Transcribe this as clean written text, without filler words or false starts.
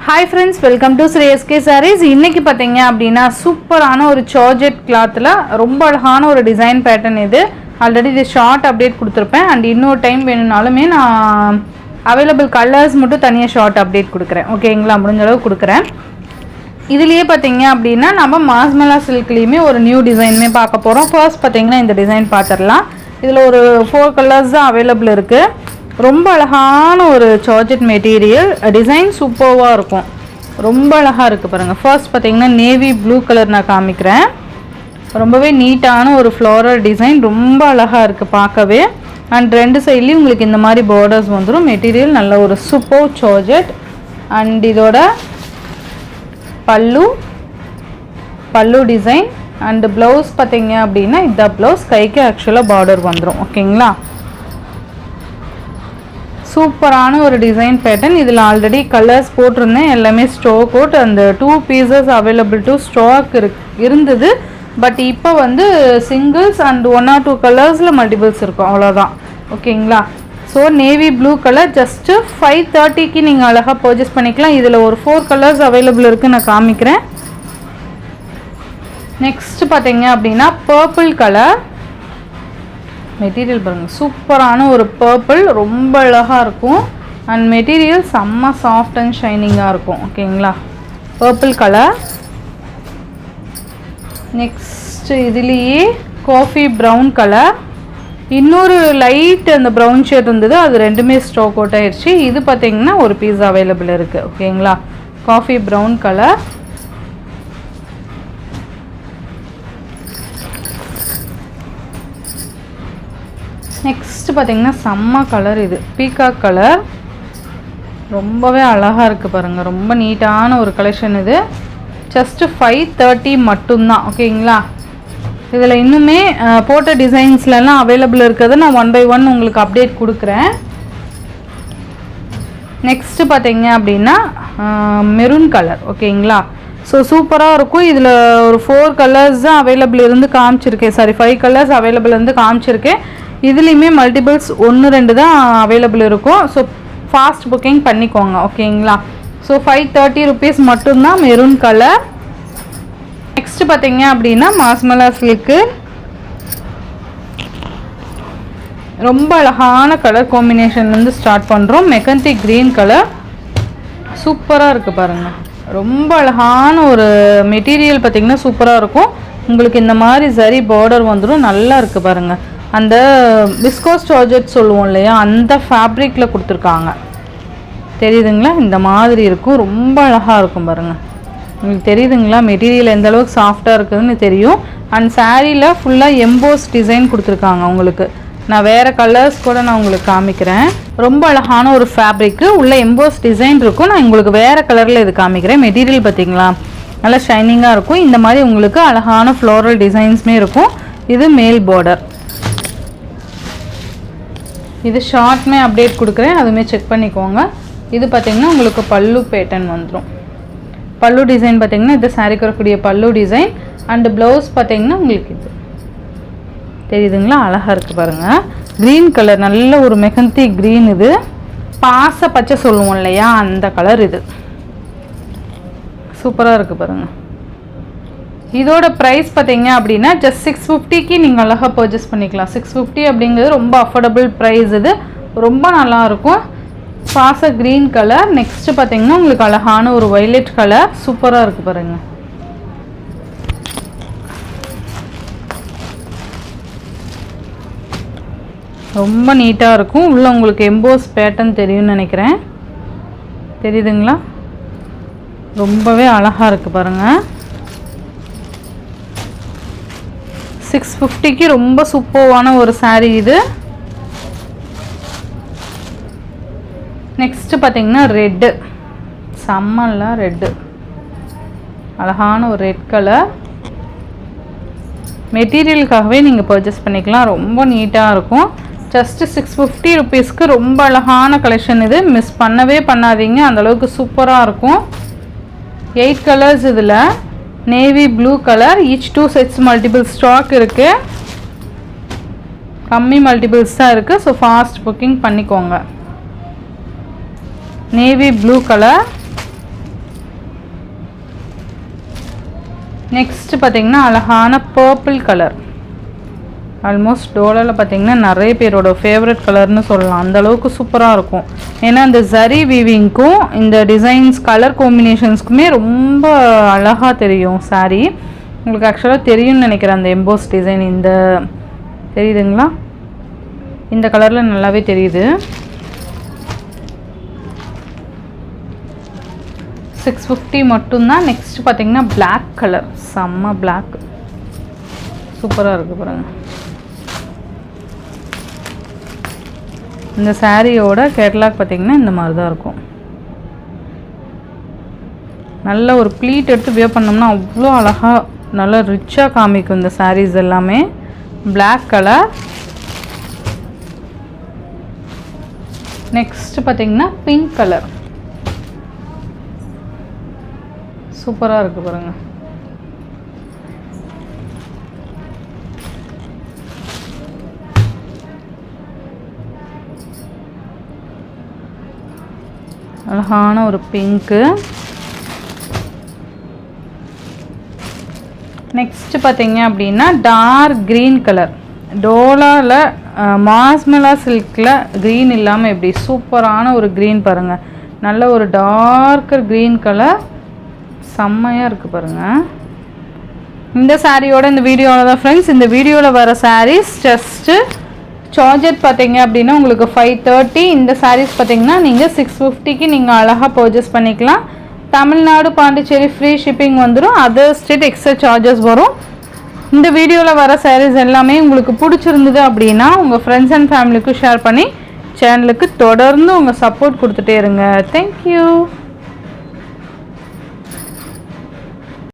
Hi friends, welcome to Sri SK Sarees. இன்னைக்கு பாத்தீங்க அப்படினா சூப்பரான ஒரு ஜார்ஜெட் கிளாத்ல ரொம்ப அழகான ஒரு டிசைன் பேட்டர்ன் இது. ஆல்ரெடி இது ஷார்ட் அப்டேட் கொடுத்திருப்பேன் and இன்னொரு டைம் வேணும்னாலுமே நான் அவைலபிள் கலர்ஸ் மட்டும் தனியா ஷார்ட் அப்டேட் கொடுக்கிறேன். ஓகேங்களா, முடிஞ்ச அளவு கொடுக்கிறேன். இதுலயே பாத்தீங்க அப்படினா நம்ம மாஸ்மலா சில்க்லயுமே ஒரு நியூ டிசைன்மே பார்க்க போறோம். ஃபர்ஸ்ட் பாத்தீங்கன்னா இந்த டிசைன் பாத்துறலாம். இதுல ஒரு 4 கலர்ஸ் தான் அவைலபிள் இருக்கு. ரொம்ப அழகான ஒரு ஜார்ஜெட் மெட்டீரியல், டிசைன் சூப்பர்வா இருக்கும். ரொம்ப அழகா இருக்கு பாருங்க. ஃபர்ஸ்ட் பாத்தீங்கன்னா நேவி ப்ளூ கலர் நான் காமிக்கிறேன். ரொம்பவே நீட்டான ஒரு ஃப்ளோரல் டிசைன், ரொம்ப அழகா இருக்கு பார்க்கவே. அண்ட் ரெண்டு சைட்லயும் உங்களுக்கு இந்த மாதிரி பார்டர்ஸ் வந்துடும். மெட்டீரியல் நல்ல ஒரு சூப்பர் ஜார்ஜெட். அண்ட் இதோட பல்லு டிசைன் அண்ட் ப்ளவுஸ் பார்த்தீங்க அப்படின்னா இந்த ப்ளவுஸ் கைக்கு ஆக்சுவலாக பார்டர் வந்துடும். ஓகேங்களா, சூப்பரான ஒரு டிசைன் பேட்டர்ன். இதில் ஆல்ரெடி கலர்ஸ் போட்டிருந்தேன், எல்லாமே ஸ்டாக் அவுட். அந்த 2 பீசஸ் அவைலபிள் டு ஸ்டாக் இருந்தது. பட் இப்போ வந்து சிங்கிள்ஸ் அண்ட் 1 or 2 கலர்ஸில் மல்டிபிள்ஸ் இருக்கும், அவ்வளோதான். ஓகேங்களா, so navy blue colour just 530க்கு நீங்கள் அழகாக பர்ச்சேஸ் பண்ணிக்கலாம். இதில் ஒரு 4 கலர்ஸ் அவைலபிள் இருக்குது, நான் காமிக்கிறேன். நெக்ஸ்ட் பார்த்தீங்க அப்படின்னா பர்பிள் கலர் மெட்டீரியல் பாருங்கள், சூப்பரான ஒரு பர்பிள், ரொம்ப அழகாக இருக்கும். அண்ட் மெட்டீரியல் செம்ம சாஃப்ட் அண்ட் ஷைனிங்காக இருக்கும். ஓகேங்களா, பர்பிள் கலர். நெக்ஸ்ட் இதுலேயே காஃபி ப்ரௌன் கலர், இன்னொரு லைட் அந்த ப்ரௌன் ஷேட் இருந்தது, அது ரெண்டுமே ஸ்டாக் அவுட் ஆயிடுச்சு. இது பார்த்தீங்கன்னா ஒரு பீஸ் அவைலபிள் இருக்குது. ஓகேங்களா, காஃபி ப்ரௌன் கலர். நெக்ஸ்ட் பார்த்தீங்கன்னா செம்ம கலர், இது பீகாக் கலர், ரொம்பவே அழகாக இருக்குது பாருங்கள். ரொம்ப நீட்டான ஒரு கலெக்ஷன் இது. ஜஸ்ட்டு 530 மட்டும்தான். ஓகேங்களா, இதில் இன்னுமே போட்ட டிசைன்ஸ்லாம் அவைலபிள் இருக்கிறது நான் 1 by 1 உங்களுக்கு அப்டேட் கொடுக்குறேன். நெக்ஸ்ட்டு பார்த்தீங்க அப்படின்னா மெரூன் கலர். ஓகேங்களா, ஸோ சூப்பராக இருக்கும். இதில் ஒரு 4 கலர்ஸ் தான் அவைலபிள் இருந்து காமிச்சிருக்கேன், சாரி 5 கலர்ஸ் அவைலபிள் இருந்து காமிச்சிருக்கேன். இதுலேயுமே மல்டிபிள்ஸ் 1-2 தான் அவைலபிள் இருக்கும். ஸோ ஃபாஸ்ட் புக்கிங் பண்ணிக்கோங்க. ஓகேங்களா, ஸோ 530 rupees மட்டும்தான் மெரூன் கலர். நெக்ஸ்ட் பார்த்தீங்க அப்படின்னா மாஸ்மலா சில்க்கு, ரொம்ப அழகான கலர் காம்பினேஷன்லேருந்து ஸ்டார்ட் பண்ணுறோம். மெகந்தி க்ரீன் கலர், சூப்பராக இருக்குது பாருங்கள். ரொம்ப அழகான ஒரு மெட்டீரியல் பார்த்தீங்கன்னா சூப்பராக இருக்கும். உங்களுக்கு இந்த மாதிரி சரி பார்டர் வந்துடும், நல்லா இருக்குது பாருங்கள். அந்த விஸ்கோஸ் ஜார்ஜெட் சொல்லுவோம் இல்லையா, அந்த ஃபேப்ரிக்கில் கொடுத்துருக்காங்க, தெரியுதுங்களா? இந்த மாதிரி இருக்கும், ரொம்ப அழகாக இருக்கும் பாருங்கள். உங்களுக்கு தெரியுதுங்களா மெட்டீரியல் எந்த அளவுக்கு சாஃப்டாக இருக்குதுன்னு தெரியும். அண்ட் சாரியில் ஃபுல்லாக எம்போஸ் டிசைன் கொடுத்துருக்காங்க உங்களுக்கு. நான் வேறு கலர்ஸ் கூட நான் உங்களுக்கு காமிக்கிறேன். ரொம்ப அழகான ஒரு ஃபேப்ரிக்கு உள்ள எம்போஸ் டிசைன் இருக்கும். நான் உங்களுக்கு வேறு கலரில் இது காமிக்கிறேன். மெட்டீரியல் பார்த்தீங்களா நல்லா ஷைனிங்காக இருக்கும். இந்த மாதிரி உங்களுக்கு அழகான ஃப்ளோரல் டிசைன்ஸுமே இருக்கும். இது மேல் பார்டர். இது ஷார்ட்மே அப்டேட் கொடுக்குறேன், அதுவுமே செக் பண்ணிக்கோங்க. இது பார்த்தீங்கன்னா உங்களுக்கு பல்லு பேட்டர்ன் வந்துடும். பல்லு டிசைன் பார்த்தீங்கன்னா இது சாரிக்கு வரக்கூடிய பல்லு டிசைன். அண்டு ப்ளவுஸ் பார்த்தீங்கன்னா உங்களுக்கு இது தெரியுதுங்களா, அழகாக இருக்குது பாருங்கள். க்ரீன் கலர், நல்ல ஒரு மெகந்தி க்ரீன், இது பாச பச்சை சொல்லுவோம் இல்லையா, அந்த கலர். இது சூப்பராக இருக்குது பாருங்கள். இதோட ப்ரைஸ் பார்த்தீங்க அப்படின்னா ஜஸ்ட் 650க்கு நீங்கள் அழகாக பர்ச்சேஸ் பண்ணிக்கலாம். 650 அப்படிங்கிறது ரொம்ப அஃபோர்டபுள் ப்ரைஸ். இது ரொம்ப நல்லாயிருக்கும். பாச க்ரீன் கலர். நெக்ஸ்ட்டு பார்த்தீங்கன்னா உங்களுக்கு அழகான ஒரு வைலட் கலர், சூப்பராக இருக்குது பாருங்கள். ரொம்ப நீட்டாக இருக்கும். உள்ள உங்களுக்கு எம்போஸ் பேட்டர்ன் தெரியும்னு நினைக்கிறேன், தெரியுதுங்களா? ரொம்பவே அழகாக இருக்குது பாருங்கள். 650க்கு ரொம்ப சூப்பரான ஒரு சாரீ இது. நெக்ஸ்ட்டு பார்த்தீங்கன்னா ரெட்டு, செம்மல்ல ரெட்டு, அழகான ஒரு ரெட் கலர். மெட்டீரியலுக்காகவே நீங்கள் பர்ச்சேஸ் பண்ணிக்கலாம், ரொம்ப நீட்டாக இருக்கும். ஜஸ்ட்டு 650 rupeesக்கு ரொம்ப அழகான கலெக்ஷன் இது. மிஸ் பண்ணவே பண்ணாதீங்க, அந்தளவுக்கு சூப்பராக இருக்கும். 8 கலர்ஸ் இதில். Navy blue colour, each 2 sets multiple stock இருக்குது, கம்மி மல்டிபிள்ஸ் தான் இருக்குது. ஸோ ஃபாஸ்ட் புக்கிங் பண்ணிக்கோங்க. நேவி ப்ளூ கலர், நெக்ஸ்ட்டு பார்த்திங்கன்னா அழகான பர்பிள் கலர். ஆல்மோஸ்ட் டோலாவில் பார்த்திங்கன்னா நிறைய பேரோட ஃபேவரட் கலர்னு சொல்லலாம். அந்தளவுக்கு சூப்பராக இருக்கும். ஏன்னா இந்த ஜரி வீவிங்க்கும் இந்த டிசைன்ஸ் கலர் காம்பினேஷன்ஸ்க்குமே ரொம்ப அழகாக தெரியும் சாரீ. உங்களுக்கு ஆக்சுவலாக தெரியும்னு நினைக்கிறேன் அந்த எம்போஸ் டிசைன். இந்த தெரியுதுங்களா, இந்த கலரில் நல்லாவே தெரியுது. 650 மட்டும்தான். நெக்ஸ்ட் பார்த்திங்கன்னா பிளாக் கலர், செம்ம பிளாக், சூப்பராக இருக்குது பாருங்கள். இந்த சாரியோட கேட்லாக் பார்த்திங்கன்னா இந்த மாதிரி தான் இருக்கும். நல்ல ஒரு ப்ளீட் எடுத்து வியர் பண்ணோம்னா அவ்வளோ அழகாக நல்லா ரிச்சாக காமிக்கும் இந்த சாரீஸ் எல்லாமே. Black colour. நெக்ஸ்ட் பார்த்திங்கன்னா பிங்க் கலர், சூப்பராக இருக்குது பாருங்கள். அழகான ஒரு பிங்க்கு. நெக்ஸ்ட் பார்த்தீங்க அப்படின்னா டார்க் க்ரீன் கலர். டோலாவில் மாஸ்மெலா சில்கில் க்ரீன் இல்லாமல் எப்படி சூப்பரான ஒரு க்ரீன் பாருங்கள். நல்ல ஒரு டார்க்கர் க்ரீன் கலர், செம்மையாக இருக்குது பாருங்கள். இந்த சாரியோட இந்த வீடியோவில் தான் ஃப்ரெண்ட்ஸ். இந்த வீடியோவில் வர சாரீஸ் ஜஸ்ட்டு சார்ஜெட் பார்த்தீங்க அப்படின்னா உங்களுக்கு 530. இந்த சாரீஸ் பார்த்தீங்கன்னா நீங்கள் 650க்கு நீங்கள் அழகாக பர்ச்சேஸ் பண்ணிக்கலாம். தமிழ்நாடு பாண்டிச்சேரி ஃப்ரீ ஷிப்பிங் வந்துடும். அதர் ஸ்டேட் எக்ஸ்ட்ரா சார்ஜஸ் வரும். இந்த வீடியோவில் வர சாரீஸ் எல்லாமே உங்களுக்கு பிடிச்சிருந்தது அப்படின்னா உங்கள் ஃப்ரெண்ட்ஸ் அண்ட் ஃபேமிலிக்கும் ஷேர் பண்ணி சேனலுக்கு தொடர்ந்து உங்கள் சப்போர்ட் கொடுத்துட்டே இருங்க. தேங்க்யூ.